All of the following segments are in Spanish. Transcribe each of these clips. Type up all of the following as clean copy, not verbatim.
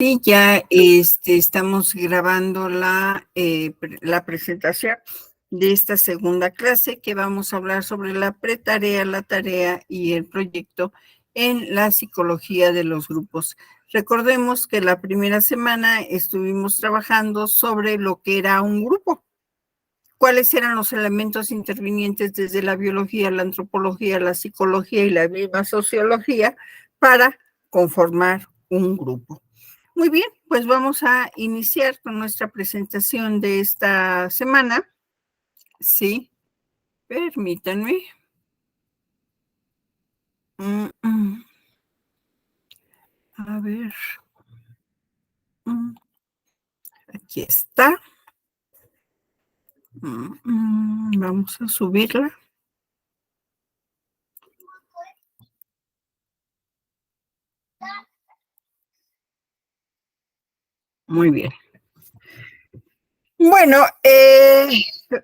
Sí, ya estamos grabando la presentación de esta segunda clase que vamos a hablar sobre la pretarea, la tarea y el proyecto en la psicología de los grupos. Recordemos que la primera semana estuvimos trabajando sobre lo que era un grupo. ¿Cuáles eran los elementos intervinientes desde la biología, la antropología, la psicología y la misma sociología para conformar un grupo? Muy bien, pues vamos a iniciar con nuestra presentación de esta semana. Sí, permítanme. A ver. Aquí está. Vamos a subirla. Muy bien. Bueno,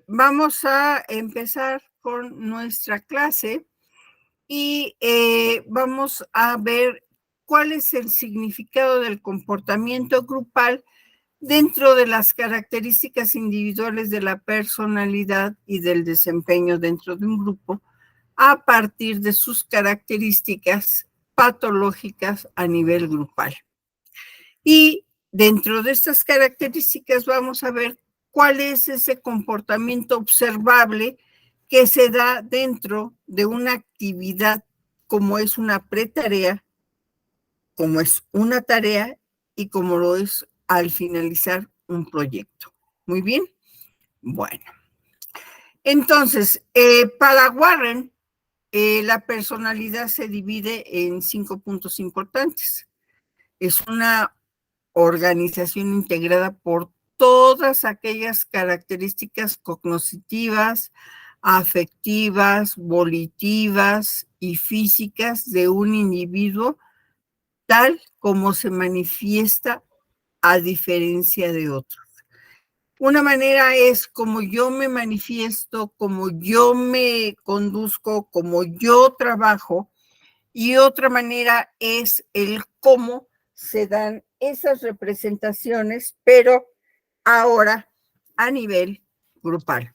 vamos a empezar con nuestra clase y vamos a ver cuál es el significado del comportamiento grupal dentro de las características individuales de la personalidad y del desempeño dentro de un grupo a partir de sus características patológicas a nivel grupal. Y dentro de estas características vamos a ver cuál es ese comportamiento observable que se da dentro de una actividad como es una pretarea, como es una tarea y como lo es al finalizar un proyecto. Muy bien. Bueno. Entonces, para Warren, la personalidad se divide en 5 puntos importantes. Es una organización integrada por todas aquellas características cognitivas, afectivas, volitivas y físicas de un individuo, tal como se manifiesta a diferencia de otros. Una manera es como yo me manifiesto, como yo me conduzco, como yo trabajo, y otra manera es el cómo se dan esas representaciones, pero ahora a nivel grupal.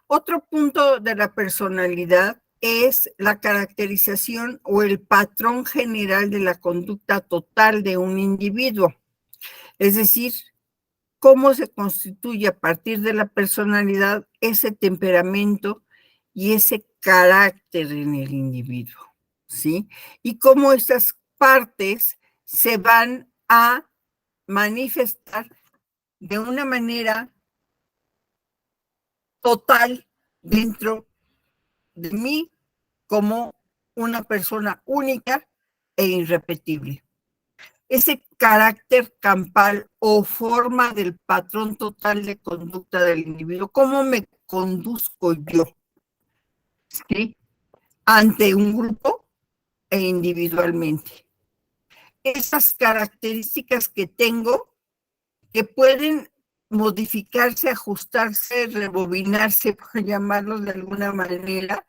Otro punto de la personalidad es la caracterización o el patrón general de la conducta total de un individuo. Es decir, cómo se constituye a partir de la personalidad ese temperamento y ese carácter en el individuo, ¿sí? Y cómo estas partes se van a manifestar de una manera total dentro de mí como una persona única e irrepetible. Ese carácter campal o forma del patrón total de conducta del individuo, cómo me conduzco yo, ¿sí? Ante un grupo e individualmente. Esas características que tengo, que pueden modificarse, ajustarse, rebobinarse, por llamarlos de alguna manera,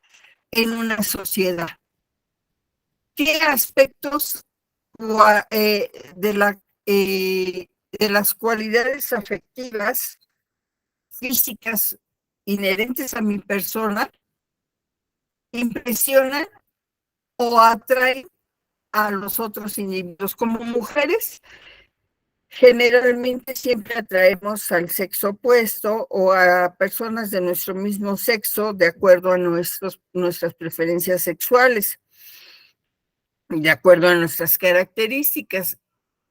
en una sociedad. ¿Qué aspectos de las cualidades afectivas, físicas, inherentes a mi persona, impresionan o atraen a los otros individuos? Como mujeres, generalmente siempre atraemos al sexo opuesto o a personas de nuestro mismo sexo de acuerdo a nuestras preferencias sexuales, de acuerdo a nuestras características.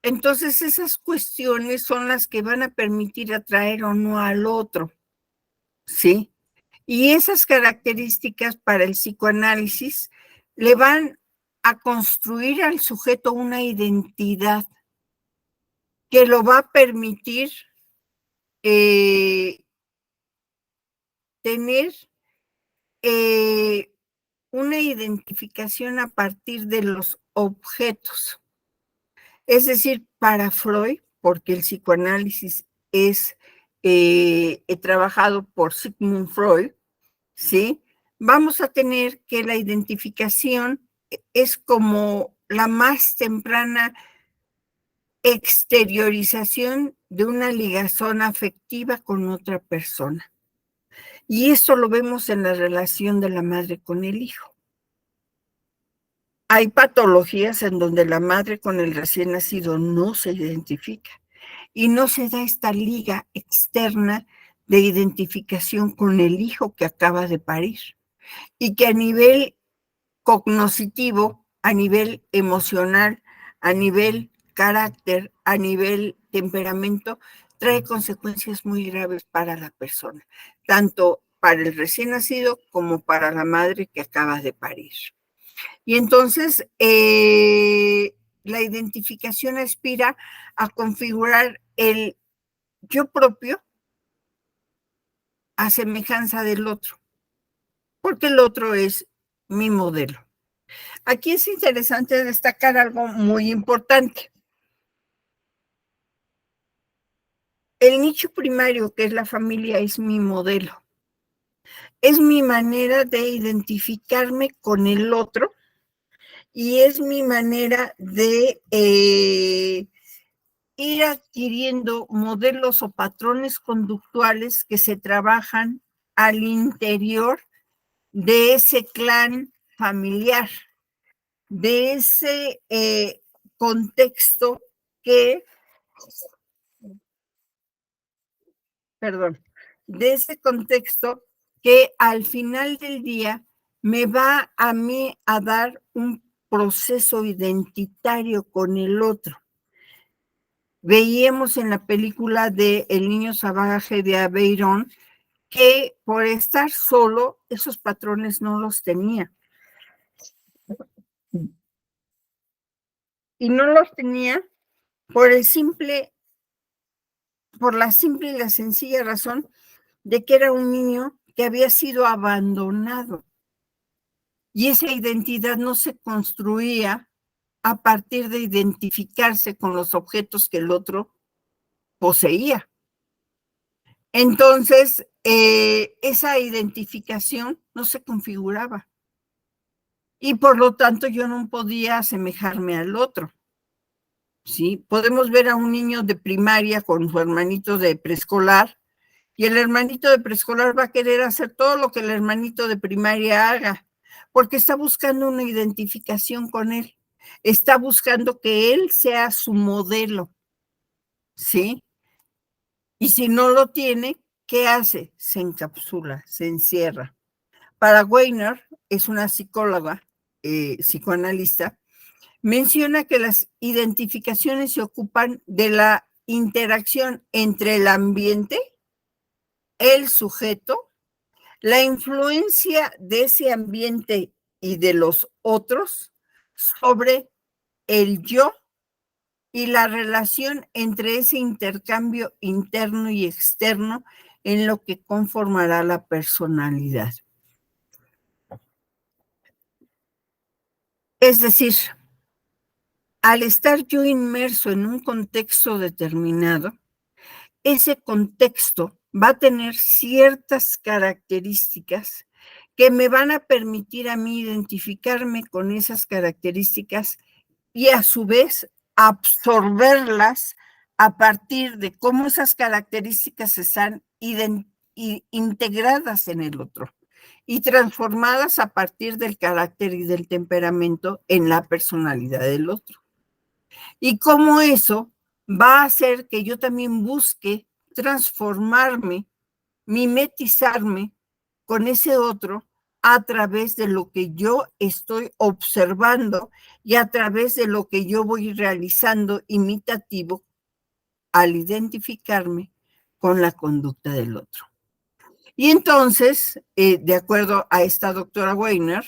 Entonces, esas cuestiones son las que van a permitir atraer o no al otro, ¿sí? Y esas características para el psicoanálisis le van a construir al sujeto una identidad que lo va a permitir tener una identificación a partir de los objetos. Es decir, para Freud, porque el psicoanálisis es trabajado por Sigmund Freud, ¿sí? Vamos a tener que la identificación es como la más temprana exteriorización de una ligación afectiva con otra persona. Y esto lo vemos en la relación de la madre con el hijo. Hay patologías en donde la madre con el recién nacido no se identifica y no se da esta liga externa de identificación con el hijo que acaba de parir y que a nivel cognoscitivo, a nivel emocional, a nivel carácter, a nivel temperamento, trae consecuencias muy graves para la persona, tanto para el recién nacido como para la madre que acaba de parir. Y entonces, la identificación aspira a configurar el yo propio a semejanza del otro, porque el otro es mi modelo. Aquí es interesante destacar algo muy importante. El nicho primario, que es la familia, es mi modelo. Es mi manera de identificarme con el otro y es mi manera de ir adquiriendo modelos o patrones conductuales que se trabajan al interior de ese clan familiar, de ese contexto que, perdón, de ese contexto que al final del día me va a mí a dar un proceso identitario con el otro. Veíamos en la película de El niño salvaje de Aveyron que por estar solo, esos patrones no los tenía. Y no los tenía por la simple y la sencilla razón de que era un niño que había sido abandonado. Y esa identidad no se construía a partir de identificarse con los objetos que el otro poseía. Entonces, esa identificación no se configuraba. Y por lo tanto, yo no podía asemejarme al otro. ¿Sí? Podemos ver a un niño de primaria con su hermanito de preescolar y el hermanito de preescolar va a querer hacer todo lo que el hermanito de primaria haga, porque está buscando una identificación con él, está buscando que él sea su modelo, ¿sí? Y si no lo tiene, ¿qué hace? Se encapsula, se encierra. Para Weiner, es una psicóloga, psicoanalista, menciona que las identificaciones se ocupan de la interacción entre el ambiente, el sujeto, la influencia de ese ambiente y de los otros sobre el yo y la relación entre ese intercambio interno y externo en lo que conformará la personalidad. Es decir, al estar yo inmerso en un contexto determinado, ese contexto va a tener ciertas características que me van a permitir a mí identificarme con esas características y a su vez absorberlas a partir de cómo esas características están integradas en el otro y transformadas a partir del carácter y del temperamento en la personalidad del otro. Y cómo eso va a hacer que yo también busque transformarme, mimetizarme con ese otro a través de lo que yo estoy observando y a través de lo que yo voy realizando imitativo al identificarme con la conducta del otro. Y entonces, de acuerdo a esta doctora Weiner,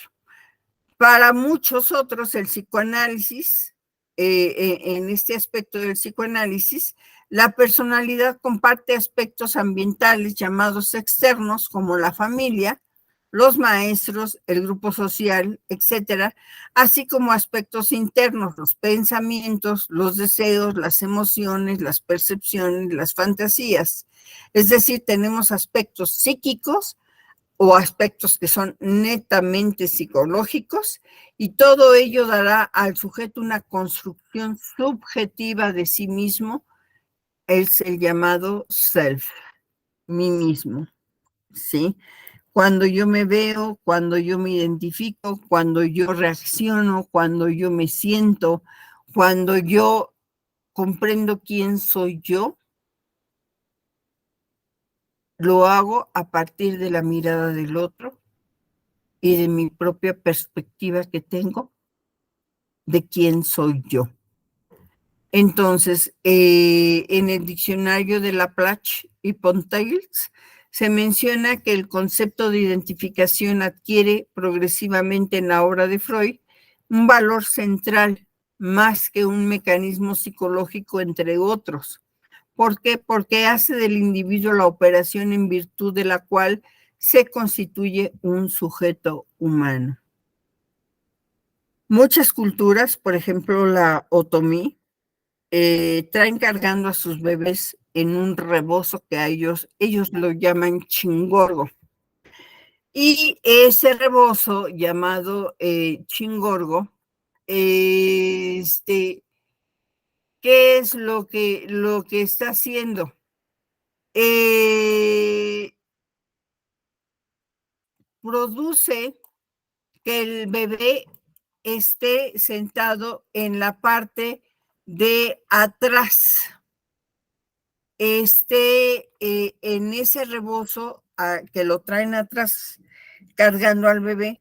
para muchos otros el psicoanálisis, en este aspecto del psicoanálisis, la personalidad comparte aspectos ambientales llamados externos, como la familia, los maestros, el grupo social, etcétera, así como aspectos internos, los pensamientos, los deseos, las emociones, las percepciones, las fantasías. Es decir, tenemos aspectos psíquicos, o aspectos que son netamente psicológicos, y todo ello dará al sujeto una construcción subjetiva de sí mismo, es el llamado self, mí mismo, ¿sí? Cuando yo me veo, cuando yo me identifico, cuando yo reacciono, cuando yo me siento, cuando yo comprendo quién soy yo, lo hago a partir de la mirada del otro y de mi propia perspectiva que tengo de quién soy yo. Entonces, en el diccionario de Laplace y Pontails se menciona que el concepto de identificación adquiere progresivamente en la obra de Freud un valor central más que un mecanismo psicológico entre otros. ¿Por qué? Porque hace del individuo la operación en virtud de la cual se constituye un sujeto humano. Muchas culturas, por ejemplo la otomí, traen cargando a sus bebés en un rebozo que a ellos lo llaman chingorgo. Y ese rebozo llamado chingorgo, ¿qué es lo que está haciendo? Produce que el bebé esté sentado en la parte de atrás, en ese rebozo que lo traen atrás, cargando al bebé,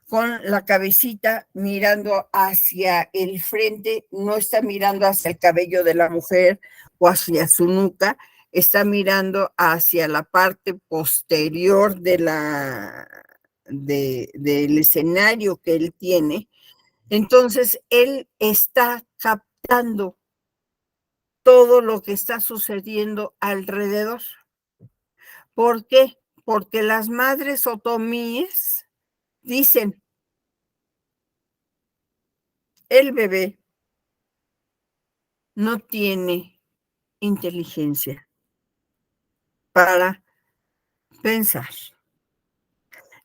con la cabecita mirando hacia el frente, no está mirando hacia el cabello de la mujer o hacia su nuca, está mirando hacia la parte posterior del escenario que él tiene. Entonces, él está captando todo lo que está sucediendo alrededor. ¿Por qué? Porque las madres otomíes dicen, el bebé no tiene inteligencia para pensar.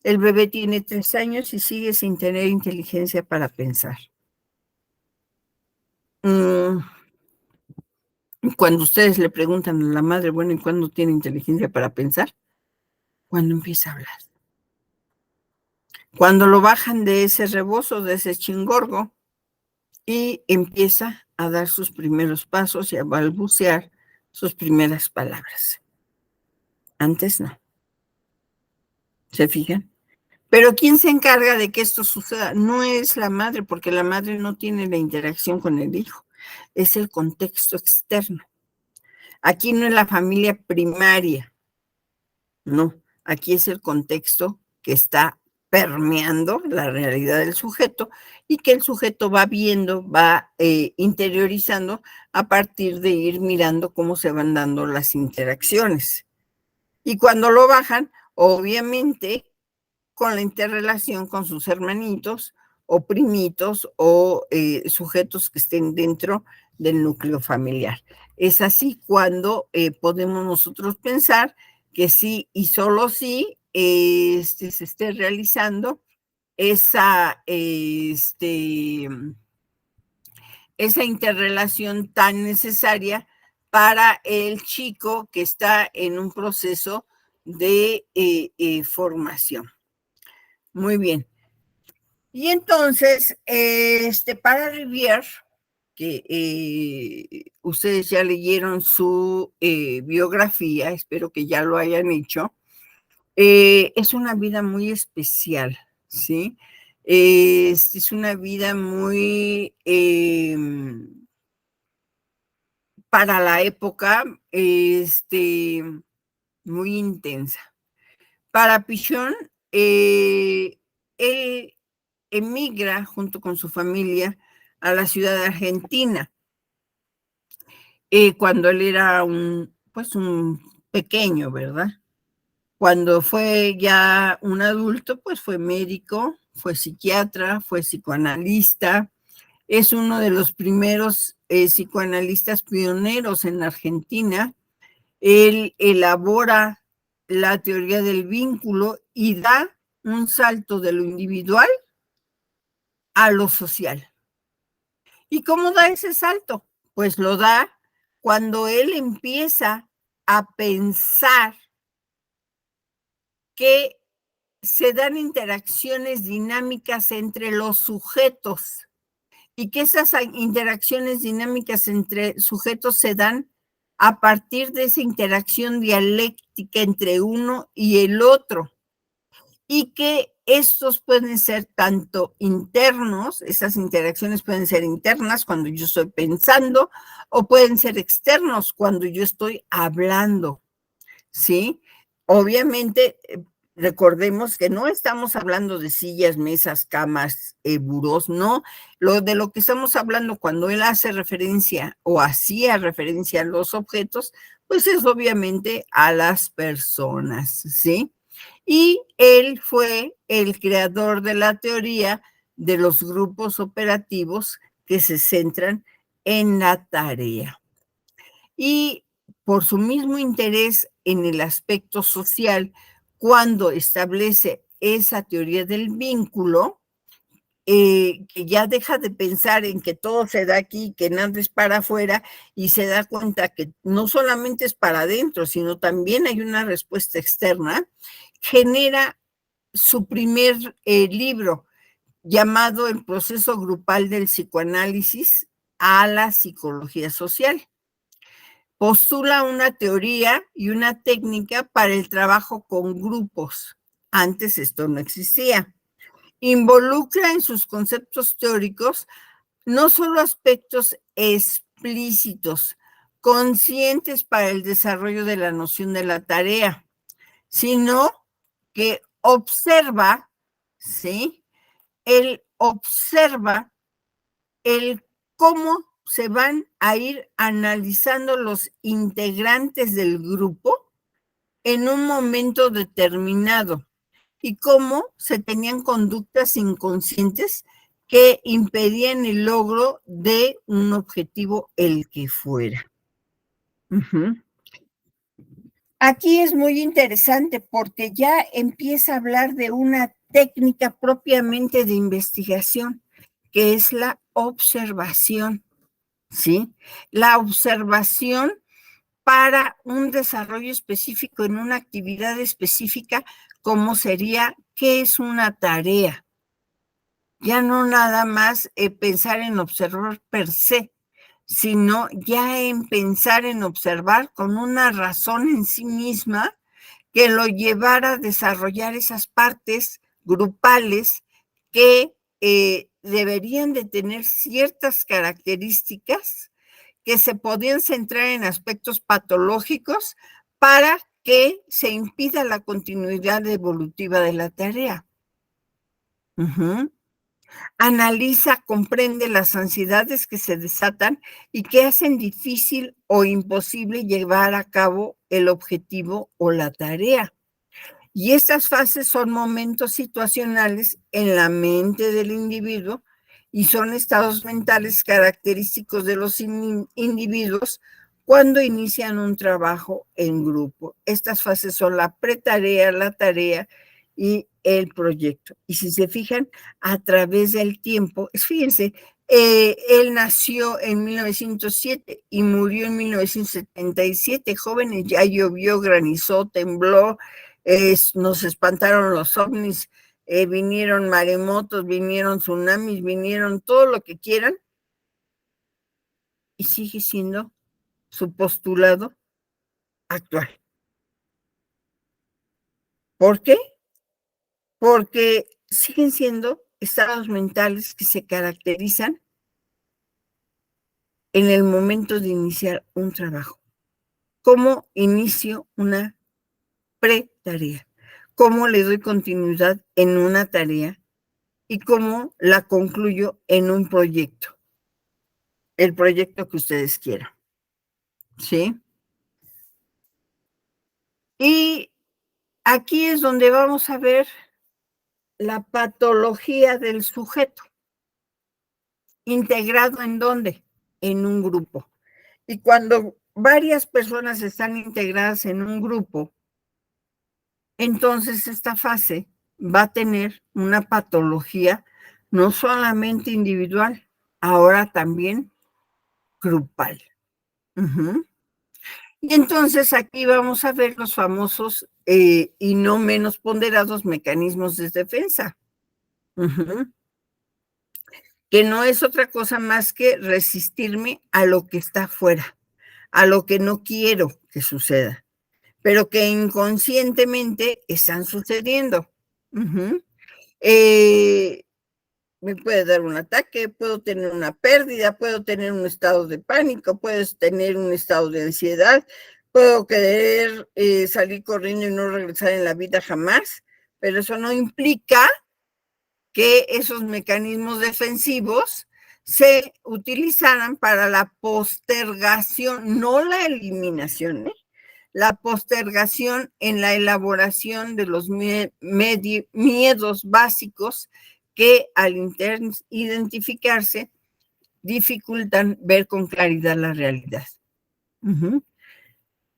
El bebé tiene 3 años y sigue sin tener inteligencia para pensar. Cuando ustedes le preguntan a la madre, bueno, ¿y cuándo tiene inteligencia para pensar? Cuando empieza a hablar. Cuando lo bajan de ese rebozo, de ese chingorgo, y empieza a dar sus primeros pasos y a balbucear sus primeras palabras. Antes no. ¿Se fijan? Pero ¿quién se encarga de que esto suceda? No es la madre, porque la madre no tiene la interacción con el hijo. Es el contexto externo. Aquí no es la familia primaria. No, aquí es el contexto que está permeando la realidad del sujeto y que el sujeto va viendo, va interiorizando a partir de ir mirando cómo se van dando las interacciones. Y cuando lo bajan, obviamente, con la interrelación con sus hermanitos o primitos o sujetos que estén dentro del núcleo familiar. Es así cuando podemos nosotros pensar que sí y solo sí se esté realizando esa, esa interrelación tan necesaria para el chico que está en un proceso de formación. Muy bien. Y entonces, para Rivière, que ustedes ya leyeron su biografía, espero que ya lo hayan hecho, es una vida muy especial, ¿sí? Es una vida muy, para la época, muy intensa. Para Pichon, él emigra junto con su familia a la ciudad de Argentina, cuando él era un pequeño, ¿verdad? Cuando fue ya un adulto, pues fue médico, fue psiquiatra, fue psicoanalista, es uno de los primeros psicoanalistas pioneros en Argentina. Él elabora la teoría del vínculo y da un salto de lo individual a lo social. ¿Y cómo da ese salto? Pues lo da cuando él empieza a pensar que se dan interacciones dinámicas entre los sujetos y que esas interacciones dinámicas entre sujetos se dan a partir de esa interacción dialéctica entre uno y el otro, y que estos pueden ser tanto internos, esas interacciones pueden ser internas cuando yo estoy pensando, o pueden ser externos cuando yo estoy hablando, ¿sí? Obviamente, recordemos que no estamos hablando de sillas, mesas, camas, burós, no. De lo que estamos hablando cuando él hace referencia o hacía referencia a los objetos, pues es obviamente a las personas, ¿sí? Y él fue el creador de la teoría de los grupos operativos que se centran en la tarea. Y por su mismo interés en el aspecto social, cuando establece esa teoría del vínculo, que ya deja de pensar en que todo se da aquí, que nada es para afuera, y se da cuenta que no solamente es para adentro, sino también hay una respuesta externa, genera su primer libro llamado El proceso grupal del psicoanálisis a la psicología social. Postula una teoría y una técnica para el trabajo con grupos. Antes esto no existía. Involucra en sus conceptos teóricos no solo aspectos explícitos, conscientes para el desarrollo de la noción de la tarea, sino que observa, ¿sí? Él observa el cómo se van a ir analizando los integrantes del grupo en un momento determinado y cómo se tenían conductas inconscientes que impedían el logro de un objetivo, el que fuera. Aquí es muy interesante porque ya empieza a hablar de una técnica propiamente de investigación, que es la observación, ¿sí? La observación para un desarrollo específico en una actividad específica, como sería, ¿qué es una tarea? Ya no nada más pensar en observar per se, sino ya en pensar en observar con una razón en sí misma que lo llevara a desarrollar esas partes grupales que deberían de tener ciertas características que se podían centrar en aspectos patológicos para que se impida la continuidad evolutiva de la tarea. Analiza, comprende las ansiedades que se desatan y que hacen difícil o imposible llevar a cabo el objetivo o la tarea. Y estas fases son momentos situacionales en la mente del individuo y son estados mentales característicos de los individuos cuando inician un trabajo en grupo. Estas fases son la pretarea, la tarea y el proyecto. Y si se fijan, a través del tiempo, fíjense, él nació en 1907 y murió en 1977. Jóvenes, ya llovió, granizó, tembló, nos espantaron los ovnis, vinieron maremotos, vinieron tsunamis, vinieron todo lo que quieran, y sigue siendo su postulado actual. ¿Por qué? Porque siguen siendo estados mentales que se caracterizan en el momento de iniciar un trabajo. ¿Cómo inicio una pre-tarea? ¿Cómo le doy continuidad en una tarea? ¿Y cómo la concluyo en un proyecto? El proyecto que ustedes quieran, ¿sí? Y aquí es donde vamos a ver la patología del sujeto. ¿Integrado en dónde? En un grupo. Y cuando varias personas están integradas en un grupo, entonces esta fase va a tener una patología no solamente individual, ahora también grupal. Uh-huh. Y entonces aquí vamos a ver los famosos y no menos ponderados mecanismos de defensa, uh-huh, que no es otra cosa más que resistirme a lo que está afuera, a lo que no quiero que suceda, pero que inconscientemente están sucediendo. Uh-huh. Me puede dar un ataque, puedo tener una pérdida, puedo tener un estado de pánico, puedes tener un estado de ansiedad, puedo querer salir corriendo y no regresar en la vida jamás, pero eso no implica que esos mecanismos defensivos se utilizaran para la postergación, no la eliminación, la postergación en la elaboración de los miedos básicos que al identificarse dificultan ver con claridad la realidad. Uh-huh.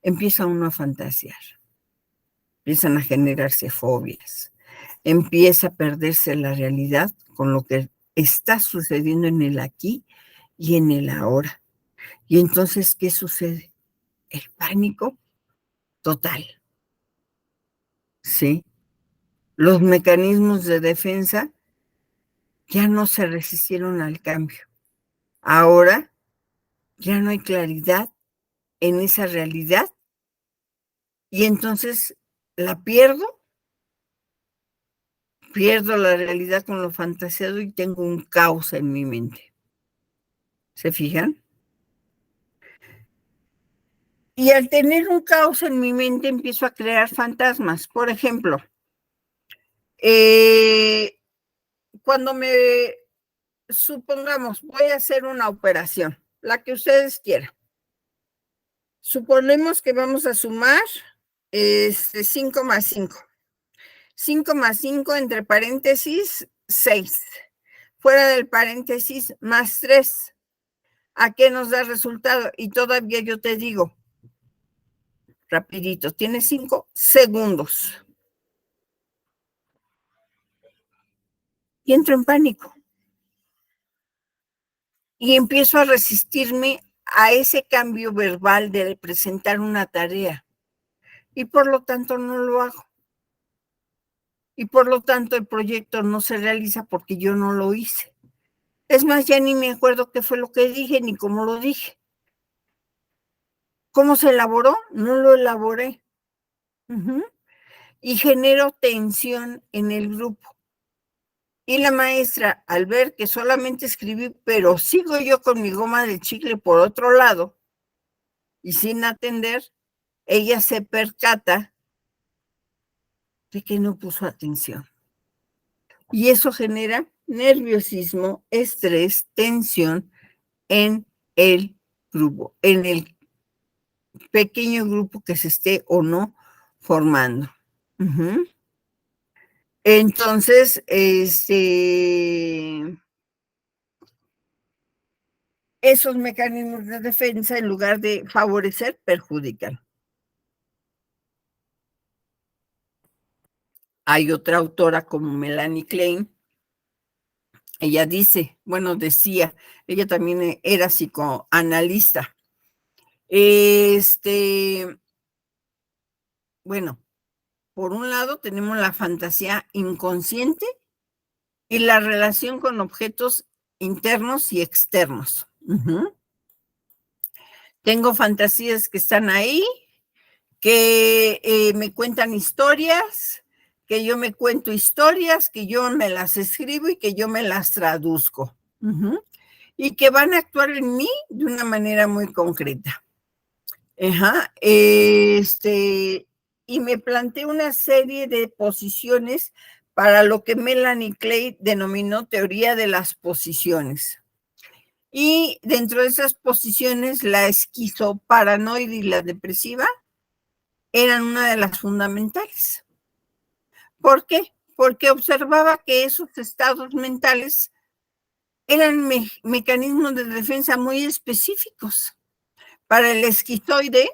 Empieza uno a fantasear, empiezan a generarse fobias, empieza a perderse la realidad con lo que está sucediendo en el aquí y en el ahora. Y entonces, ¿qué sucede? El pánico total. ¿Sí? Los mecanismos de defensa ya no se resistieron al cambio. Ahora ya no hay claridad en esa realidad y entonces la pierdo la realidad con lo fantaseado y tengo un caos en mi mente. ¿Se fijan? Y al tener un caos en mi mente empiezo a crear fantasmas. Por ejemplo, cuando supongamos, voy a hacer una operación, la que ustedes quieran. Suponemos que vamos a sumar 5 más 5. 5 más 5 entre paréntesis 6. Fuera del paréntesis más 3. ¿A qué nos da resultado? Y todavía yo te digo, rapidito, tienes 5 segundos. Y entro en pánico. Y empiezo a resistirme a ese cambio verbal de presentar una tarea. Y por lo tanto no lo hago. Y por lo tanto el proyecto no se realiza porque yo no lo hice. Es más, ya ni me acuerdo qué fue lo que dije ni cómo lo dije. ¿Cómo se elaboró? No lo elaboré. Uh-huh. Y genero tensión en el grupo. Y la maestra, al ver que solamente escribí, pero sigo yo con mi goma de chicle por otro lado y sin atender, ella se percata de que no puso atención. Y eso genera nerviosismo, estrés, tensión en el grupo, en el pequeño grupo que se esté o no formando. Uh-huh. Entonces, esos mecanismos de defensa, en lugar de favorecer, perjudican. Hay otra autora como Melanie Klein. Ella dice, bueno, decía, ella también era psicoanalista. Bueno, por un lado tenemos la fantasía inconsciente y la relación con objetos internos y externos. Uh-huh. Tengo fantasías que están ahí, que me cuentan historias, que yo me cuento historias, que yo me las escribo y que yo me las traduzco. Uh-huh. Y que van a actuar en mí de una manera muy concreta. Ajá. Y me planteé una serie de posiciones para lo que Melanie Klein denominó teoría de las posiciones. Y dentro de esas posiciones, la esquizoparanoide y la depresiva eran una de las fundamentales. ¿Por qué? Porque observaba que esos estados mentales eran mecanismos de defensa muy específicos. Para el esquizoide,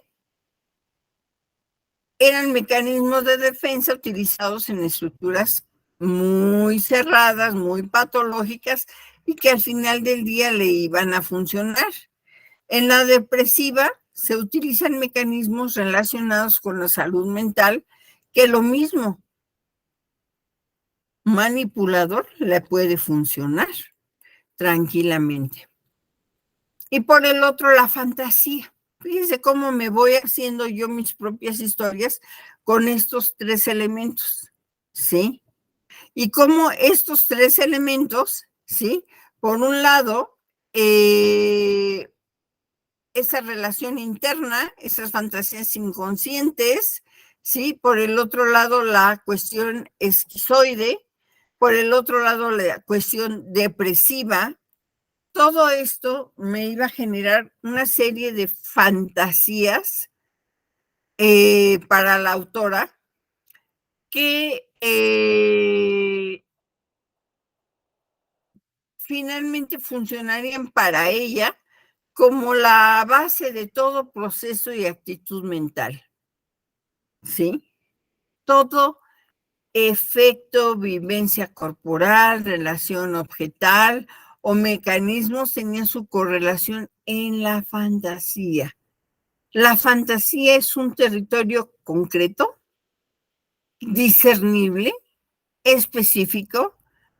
eran mecanismos de defensa utilizados en estructuras muy cerradas, muy patológicas y que al final del día le iban a funcionar. En la depresiva se utilizan mecanismos relacionados con la salud mental que lo mismo manipulador le puede funcionar tranquilamente. Y por el otro, la fantasía. Fíjense cómo me voy haciendo yo mis propias historias con estos tres elementos, ¿sí? Y cómo estos tres elementos, ¿sí? Por un lado, esa relación interna, esas fantasías inconscientes, ¿sí? Por el otro lado, la cuestión esquizoide, por el otro lado, la cuestión depresiva. Todo esto me iba a generar una serie de fantasías para la autora que finalmente funcionarían para ella como la base de todo proceso y actitud mental, ¿sí? Todo efecto, vivencia corporal, relación objetal o mecanismos tenían su correlación en la fantasía. La fantasía es un territorio concreto, discernible, específico,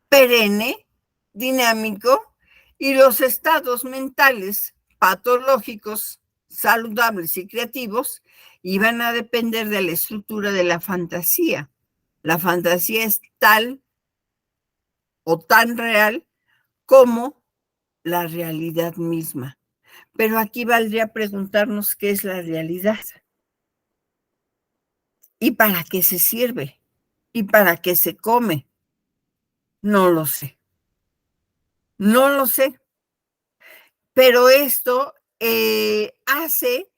perenne, dinámico, y los estados mentales patológicos, saludables y creativos iban a depender de la estructura de la fantasía. La fantasía es tal o tan real como la realidad misma. Pero aquí valdría preguntarnos qué es la realidad y para qué se sirve y para qué se come. No lo sé, no lo sé. Pero esto hace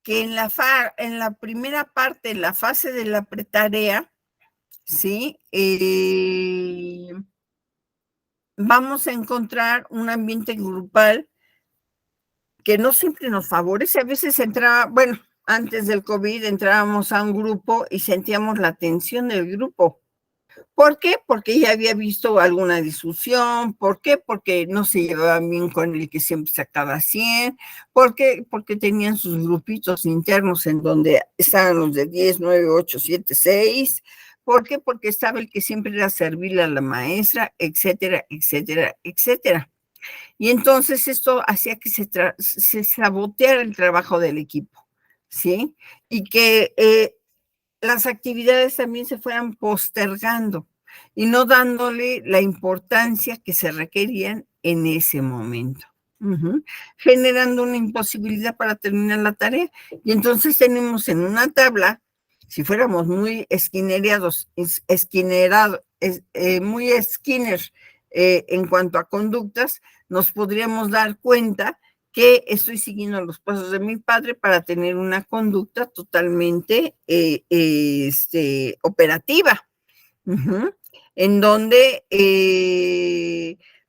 que en la primera parte, en la fase de la pretarea, ¿sí? Vamos a encontrar un ambiente grupal que no siempre nos favorece. A veces bueno, antes del COVID entrábamos a un grupo y sentíamos la tensión del grupo. ¿Por qué? Porque ya había visto alguna discusión. ¿Por qué? Porque no se llevaban bien con el que siempre sacaba 100. ¿Por qué? Porque tenían sus grupitos internos en donde estaban los de 10, 9, 8, 7, 6. ¿Por qué? Porque estaba el que siempre era servirle a la maestra, etcétera, etcétera, etcétera. Y entonces esto hacía que se saboteara el trabajo del equipo, ¿sí? Y que las actividades también se fueran postergando y no dándole la importancia que se requerían en ese momento. Generando una imposibilidad para terminar la tarea. Y entonces tenemos en una tabla, si fuéramos muy muy Skinner en cuanto a conductas, nos podríamos dar cuenta que estoy siguiendo los pasos de mi padre para tener una conducta totalmente operativa, en donde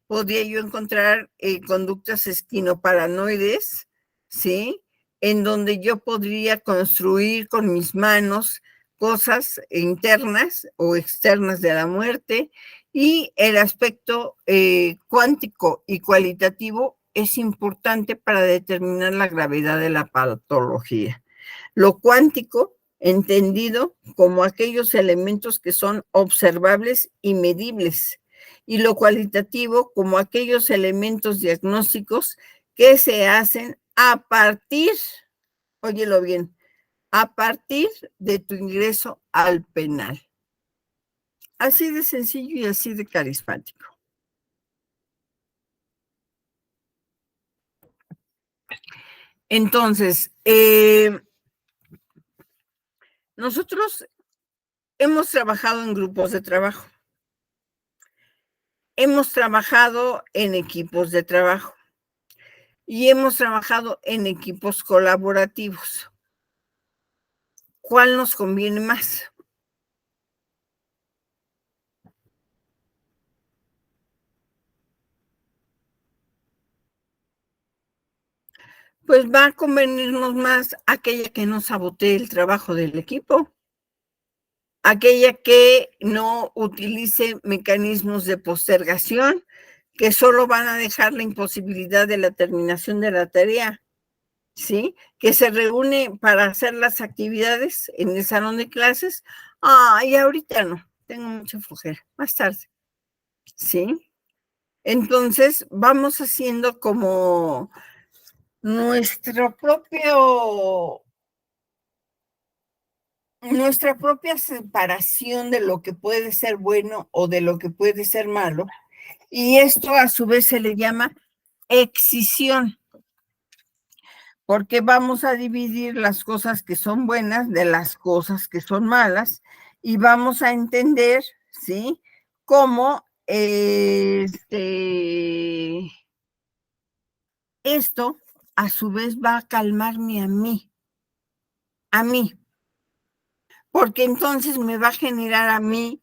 podría yo encontrar conductas esquinoparanoides, ¿sí? En donde yo podría construir con mis manos cosas internas o externas de la muerte, y el aspecto cuántico y cualitativo es importante para determinar la gravedad de la patología. Lo cuántico, entendido como aquellos elementos que son observables y medibles, y lo cualitativo como aquellos elementos diagnósticos que se hacen a partir, óyelo bien, a partir de tu ingreso al penal. Así de sencillo y así de carismático. Entonces, nosotros hemos trabajado en grupos de trabajo, hemos trabajado en equipos de trabajo y hemos trabajado en equipos colaborativos. ¿Cuál nos conviene más? Pues va a convenirnos más aquella que no sabotee el trabajo del equipo. aquella que no utilice mecanismos de postergación, que solo van a dejar la imposibilidad de la terminación de la tarea, ¿sí? Que se reúne para hacer las actividades en el salón de clases. Y ahorita no, tengo mucha flojera, más tarde, ¿sí? Entonces, vamos haciendo como nuestra propia separación de lo que puede ser bueno o de lo que puede ser malo. Y esto a su vez se le llama excisión, porque vamos a dividir las cosas que son buenas de las cosas que son malas y vamos a entender, ¿sí? Cómo esto a su vez va a calmarme a mí, porque entonces me va a generar a mí.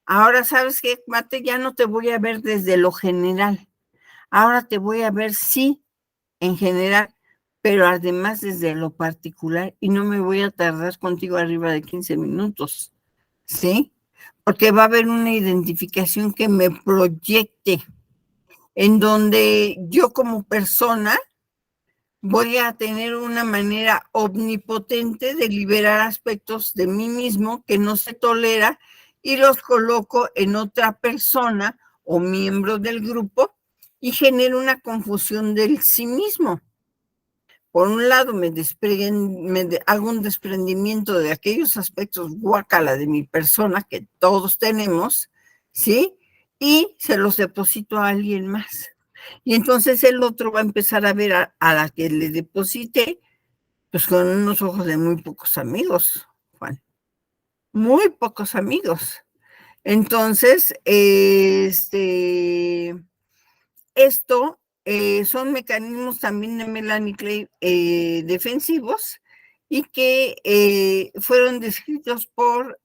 Ahora, ¿sabes qué, Mate? Ya no te voy a ver desde lo general. Ahora te voy a ver, sí, en general, pero además desde lo particular, y no me voy a tardar contigo arriba de 15 minutos, ¿sí? Porque va a haber una identificación que me proyecte, en donde yo como persona voy a tener una manera omnipotente de liberar aspectos de mí mismo que no se tolera y los coloco en otra persona o miembro del grupo y genero una confusión del sí mismo. Por un lado, hago un desprendimiento de aquellos aspectos guácala de mi persona que todos tenemos, ¿sí? Y se los deposito a alguien más. Y entonces el otro va a empezar a ver a la que le deposité, pues con unos ojos de muy pocos amigos, Juan. Muy pocos amigos. Entonces, esto son mecanismos también de Melanie Klein defensivos y que fueron descritos por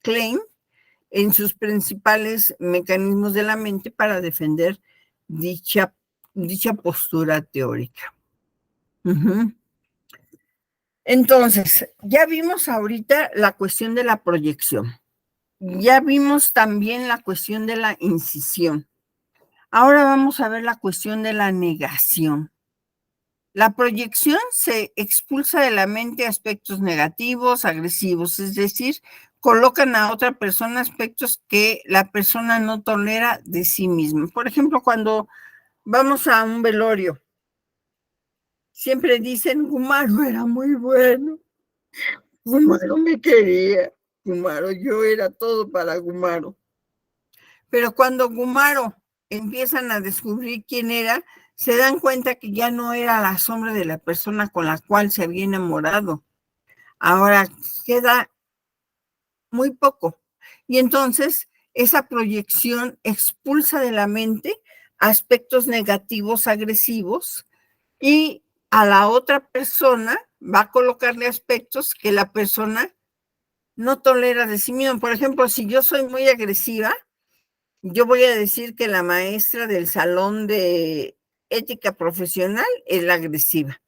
Klein en sus principales mecanismos de la mente para defender dicha postura teórica. Uh-huh. Entonces, ya vimos ahorita la cuestión de la proyección. Ya vimos también la cuestión de la incisión. Ahora vamos a ver la cuestión de la negación. La proyección se expulsa de la mente aspectos negativos, agresivos, es decir, colocan a otra persona aspectos que la persona no tolera de sí misma. Por ejemplo, cuando vamos a un velorio, siempre dicen, Gumaro era muy bueno, Gumaro me quería, Gumaro, yo era todo para Gumaro. Pero cuando Gumaro empiezan a descubrir quién era, se dan cuenta que ya no era la sombra de la persona con la cual se había enamorado. Ahora queda muy poco. Y entonces esa proyección expulsa de la mente aspectos negativos, agresivos, y a la otra persona va a colocarle aspectos que la persona no tolera de sí misma. Por ejemplo, si yo soy muy agresiva, yo voy a decir que la maestra del salón de ética profesional es la agresiva.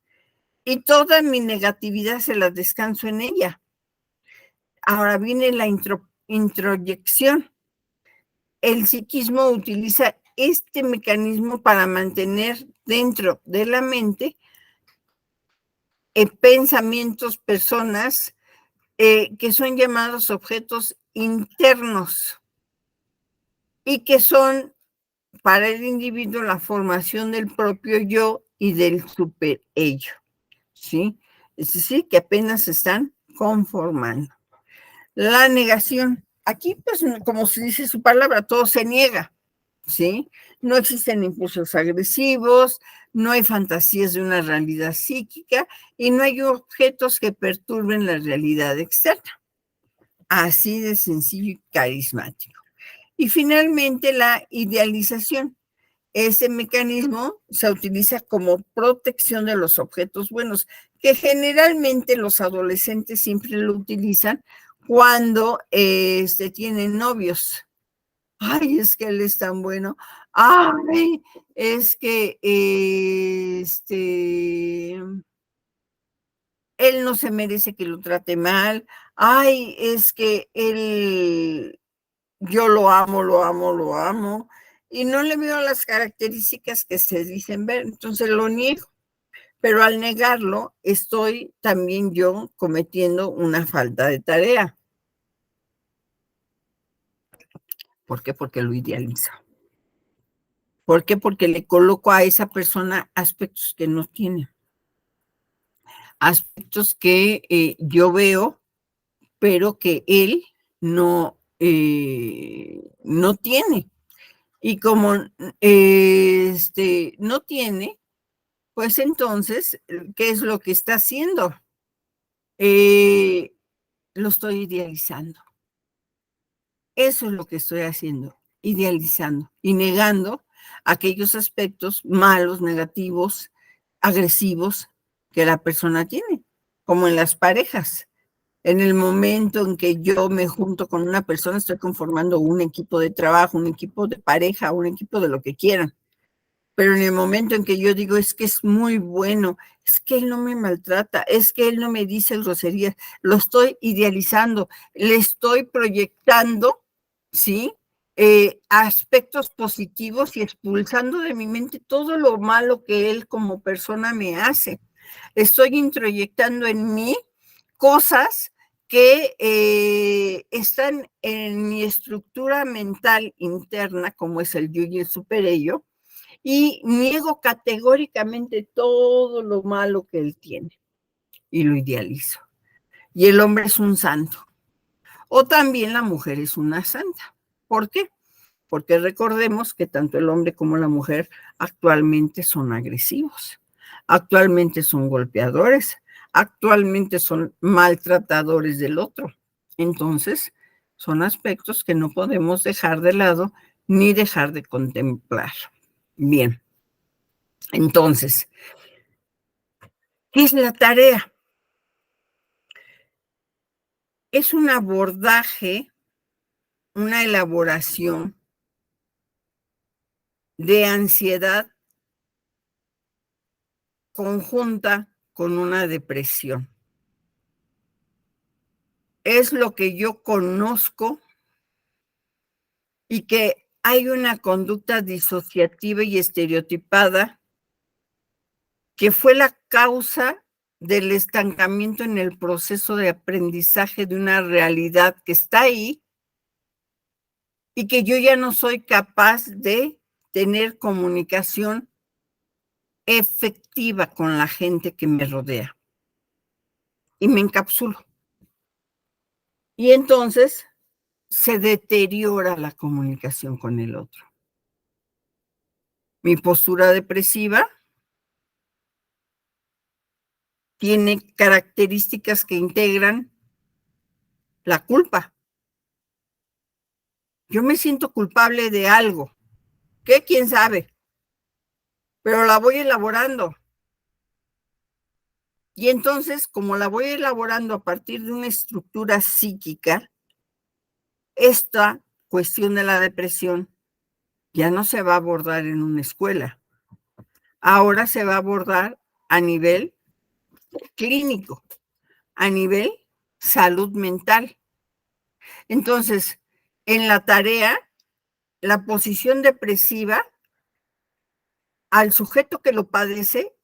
Y toda mi negatividad se la descanso en ella. Ahora viene la introyección. El psiquismo utiliza este mecanismo para mantener dentro de la mente pensamientos, personas que son llamados objetos internos y que son para el individuo la formación del propio yo y del super ello, ¿sí? Es decir, que apenas se están conformando. La negación. Aquí, pues, como se dice su palabra, todo se niega, ¿sí? No existen impulsos agresivos, no hay fantasías de una realidad psíquica y no hay objetos que perturben la realidad externa. Así de sencillo y carismático. Y finalmente, la idealización. Ese mecanismo se utiliza como protección de los objetos buenos, que generalmente los adolescentes siempre lo utilizan cuando se tienen novios. Ay, es que él es tan bueno. Ay, es que él no se merece que lo trate mal, ay, es que él, yo lo amo, lo amo, lo amo, y no le veo las características que se dicen ver, entonces lo niego. Pero al negarlo, estoy también yo cometiendo una falta de tarea. ¿Por qué? Porque lo idealizo. ¿Por qué? Porque le coloco a esa persona aspectos que no tiene. Aspectos que yo veo, pero que él no tiene. Y como no tiene, pues entonces, ¿qué es lo que está haciendo? Lo estoy idealizando. Eso es lo que estoy haciendo, idealizando y negando aquellos aspectos malos, negativos, agresivos que la persona tiene, como en las parejas. En el momento en que yo me junto con una persona, estoy conformando un equipo de trabajo, un equipo de pareja, un equipo de lo que quieran. Pero en el momento en que yo digo, es que es muy bueno, es que él no me maltrata, es que él no me dice groserías, lo estoy idealizando, le estoy proyectando, ¿sí? Aspectos positivos y expulsando de mi mente todo lo malo que él como persona me hace. Estoy introyectando en mí cosas que están en mi estructura mental interna, como es el yo y el superello, y niego categóricamente todo lo malo que él tiene y lo idealizo. Y el hombre es un santo. O también la mujer es una santa. ¿Por qué? Porque recordemos que tanto el hombre como la mujer actualmente son agresivos, actualmente son golpeadores, actualmente son maltratadores del otro. Entonces, son aspectos que no podemos dejar de lado ni dejar de contemplar. Bien. Entonces, ¿qué es la tarea? Es un abordaje, una elaboración de ansiedad conjunta con una depresión. Es lo que yo conozco y que hay una conducta disociativa y estereotipada que fue la causa del estancamiento en el proceso de aprendizaje de una realidad que está ahí y que yo ya no soy capaz de tener comunicación efectiva con la gente que me rodea. Y me encapsulo. Y entonces se deteriora la comunicación con el otro. Mi postura depresiva tiene características que integran la culpa. Yo me siento culpable de algo, que quién sabe, pero la voy elaborando. Y entonces, como la voy elaborando a partir de una estructura psíquica, esta cuestión de la depresión ya no se va a abordar en una escuela. Ahora se va a abordar a nivel clínico, a nivel salud mental. Entonces, en la tarea, la posición depresiva al sujeto que lo padece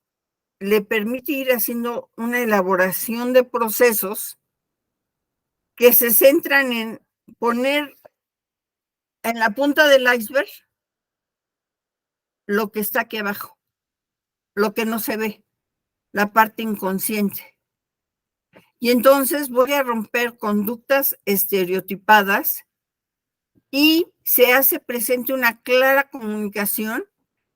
le permite ir haciendo una elaboración de procesos que se centran en poner en la punta del iceberg lo que está aquí abajo, lo que no se ve, la parte inconsciente. Y entonces voy a romper conductas estereotipadas y se hace presente una clara comunicación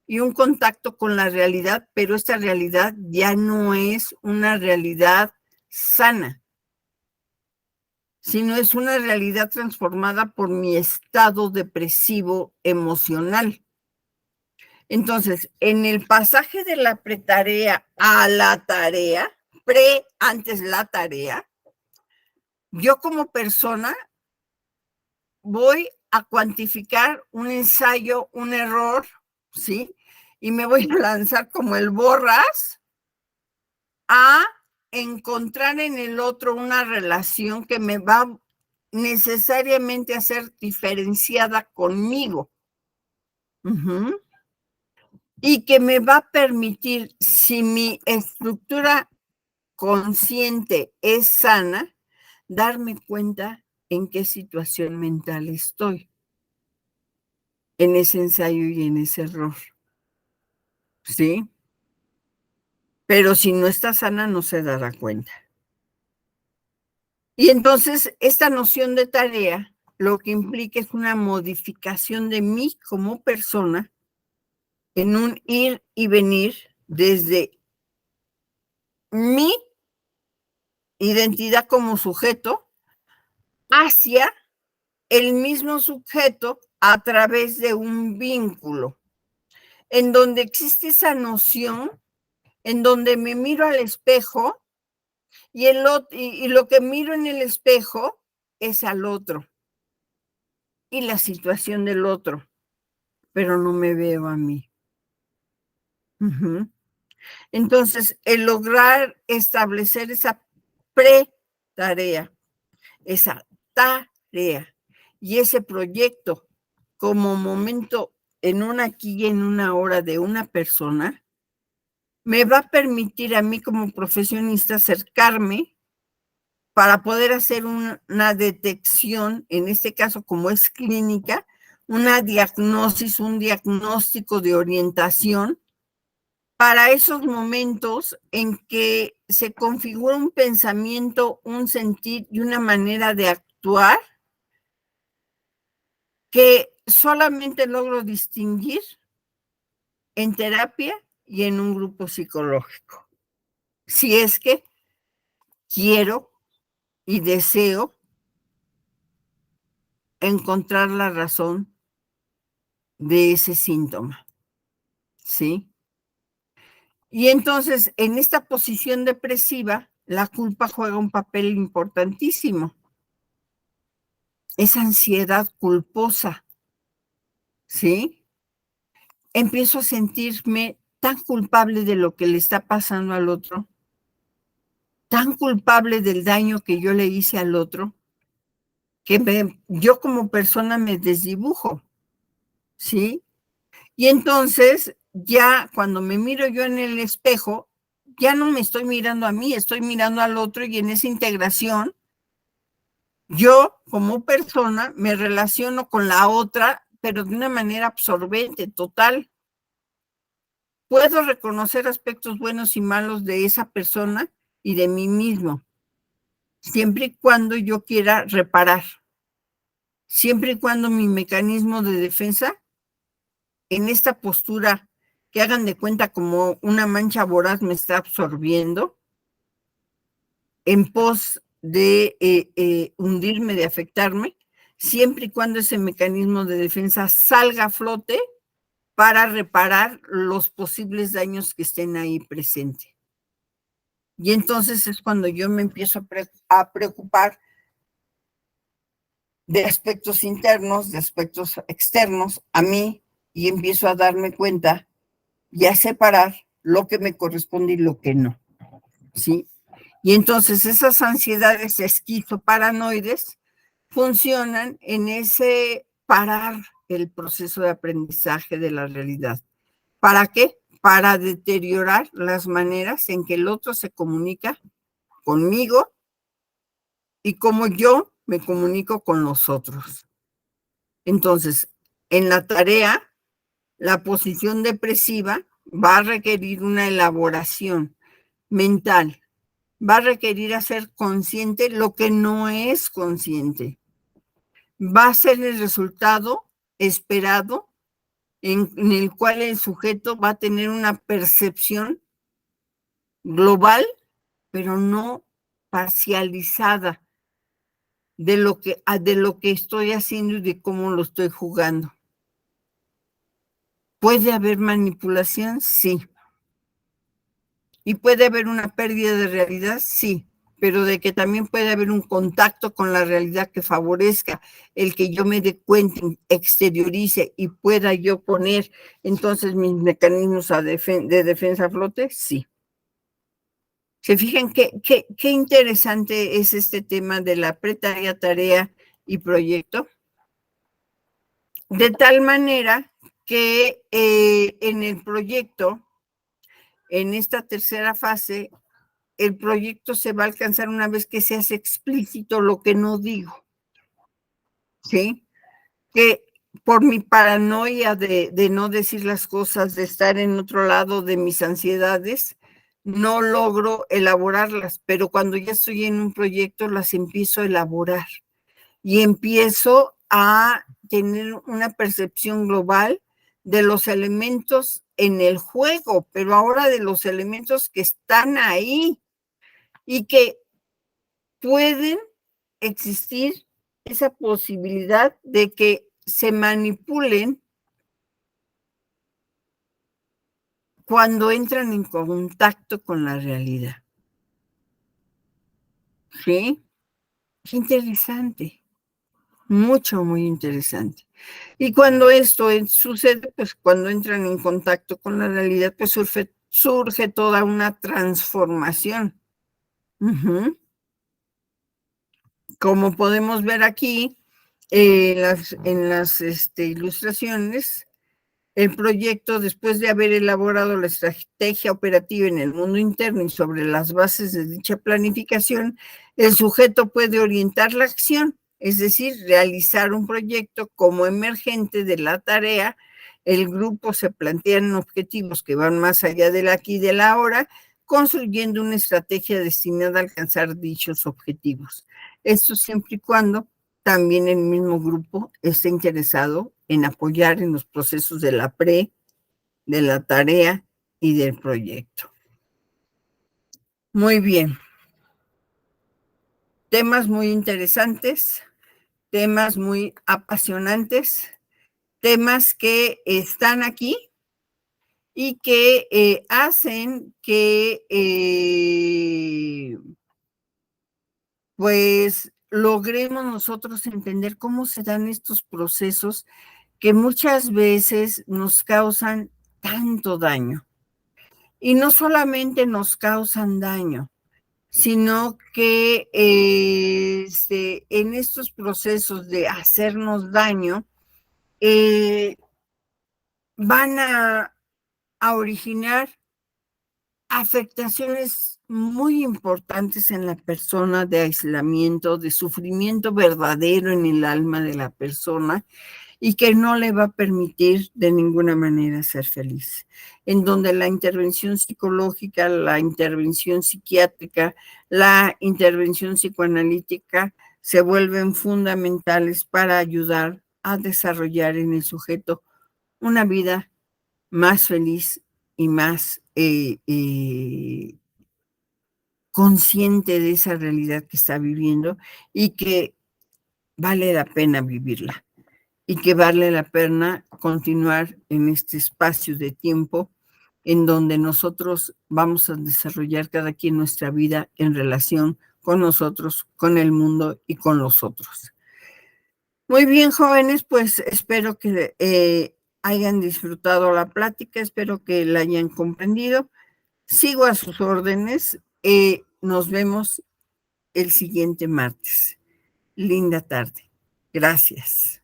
y un contacto con la realidad, pero esta realidad ya no es una realidad sana, sino es una realidad transformada por mi estado depresivo emocional. Entonces, en el pasaje de la pretarea a la tarea, antes la tarea, yo como persona voy a cuantificar un ensayo, un error, ¿sí? Y me voy a lanzar como el borras a encontrar en el otro una relación que me va necesariamente a ser diferenciada conmigo. Y que me va a permitir, si mi estructura consciente es sana, darme cuenta en qué situación mental estoy, en ese ensayo y en ese error. ¿Sí? Pero si no está sana, no se dará cuenta. Y entonces, esta noción de tarea lo que implica es una modificación de mí como persona en un ir y venir desde mi identidad como sujeto hacia el mismo sujeto a través de un vínculo, en donde existe esa noción, en donde me miro al espejo y lo que miro en el espejo es al otro y la situación del otro, pero no me veo a mí. Entonces, el lograr establecer esa pre-tarea, esa tarea y ese proyecto como momento en un aquí y en una hora de una persona, me va a permitir a mí como profesionista acercarme para poder hacer una detección, en este caso como es clínica, una diagnosis, un diagnóstico de orientación para esos momentos en que se configura un pensamiento, un sentir y una manera de actuar que solamente logro distinguir en terapia y en un grupo psicológico. Si es que quiero y deseo encontrar la razón de ese síntoma, ¿sí? Y entonces, en esta posición depresiva, la culpa juega un papel importantísimo. Esa ansiedad culposa, ¿sí? Empiezo a sentirme tan culpable de lo que le está pasando al otro, tan culpable del daño que yo le hice al otro, que yo como persona me desdibujo, ¿sí? Y entonces, ya cuando me miro yo en el espejo, ya no me estoy mirando a mí, estoy mirando al otro y en esa integración, yo como persona me relaciono con la otra, pero de una manera absorbente, total. Puedo reconocer aspectos buenos y malos de esa persona y de mí mismo, siempre y cuando yo quiera reparar, siempre y cuando mi mecanismo de defensa en esta postura que hagan de cuenta como una mancha voraz me está absorbiendo en pos de hundirme, de afectarme, siempre y cuando ese mecanismo de defensa salga a flote para reparar los posibles daños que estén ahí presentes. Y entonces es cuando yo me empiezo a preocupar de aspectos internos, de aspectos externos a mí, y empiezo a darme cuenta y a separar lo que me corresponde y lo que no, ¿sí? Y entonces esas ansiedades esquizoparanoides funcionan en ese parar el proceso de aprendizaje de la realidad. ¿Para qué? Para deteriorar las maneras en que el otro se comunica conmigo y cómo yo me comunico con los otros. Entonces, en la tarea, la posición depresiva va a requerir una elaboración mental, va a requerir hacer consciente lo que no es consciente. Va a ser el resultado esperado en el cual el sujeto va a tener una percepción global, pero no parcializada de lo que estoy haciendo y de cómo lo estoy jugando. ¿Puede haber manipulación? Sí. ¿Y puede haber una pérdida de realidad? Sí, pero de que también puede haber un contacto con la realidad que favorezca el que yo me dé cuenta, exteriorice y pueda yo poner entonces mis mecanismos de defensa a flote, sí. ¿Se fijan qué interesante es este tema de la pretarea, tarea y proyecto? De tal manera que en el proyecto, en esta tercera fase, el proyecto se va a alcanzar una vez que se hace explícito lo que no digo, ¿sí? Que por mi paranoia de no decir las cosas, de estar en otro lado de mis ansiedades, no logro elaborarlas, pero cuando ya estoy en un proyecto las empiezo a elaborar y empiezo a tener una percepción global de los elementos en el juego, pero ahora de los elementos que están ahí y que pueden existir esa posibilidad de que se manipulen cuando entran en contacto con la realidad. ¿Sí? Qué interesante. Mucho, muy interesante. Y cuando esto sucede, pues cuando entran en contacto con la realidad, pues surge toda una transformación. Uh-huh. Como podemos ver aquí, en las ilustraciones, el proyecto, después de haber elaborado la estrategia operativa en el mundo interno y sobre las bases de dicha planificación, el sujeto puede orientar la acción, es decir, realizar un proyecto como emergente de la tarea. El grupo se plantean objetivos que van más allá del aquí y del ahora, construyendo una estrategia destinada a alcanzar dichos objetivos. Esto siempre y cuando también el mismo grupo está interesado en apoyar en los procesos de la de la tarea y del proyecto. Muy bien. Temas muy interesantes, temas muy apasionantes, temas que están aquí y que hacen que pues logremos nosotros entender cómo se dan estos procesos que muchas veces nos causan tanto daño. Y no solamente nos causan daño, sino que en estos procesos de hacernos daño, van a originar afectaciones muy importantes en la persona, de aislamiento, de sufrimiento verdadero en el alma de la persona, y que no le va a permitir de ninguna manera ser feliz. En donde la intervención psicológica, la intervención psiquiátrica, la intervención psicoanalítica se vuelven fundamentales para ayudar a desarrollar en el sujeto una vida más feliz y más consciente de esa realidad que está viviendo y que vale la pena vivirla. Y que vale la pena continuar en este espacio de tiempo en donde nosotros vamos a desarrollar cada quien nuestra vida en relación con nosotros, con el mundo y con los otros. Muy bien, jóvenes, pues espero que hayan disfrutado la plática, espero que la hayan comprendido. Sigo a sus órdenes. Nos vemos el siguiente martes. Linda tarde. Gracias.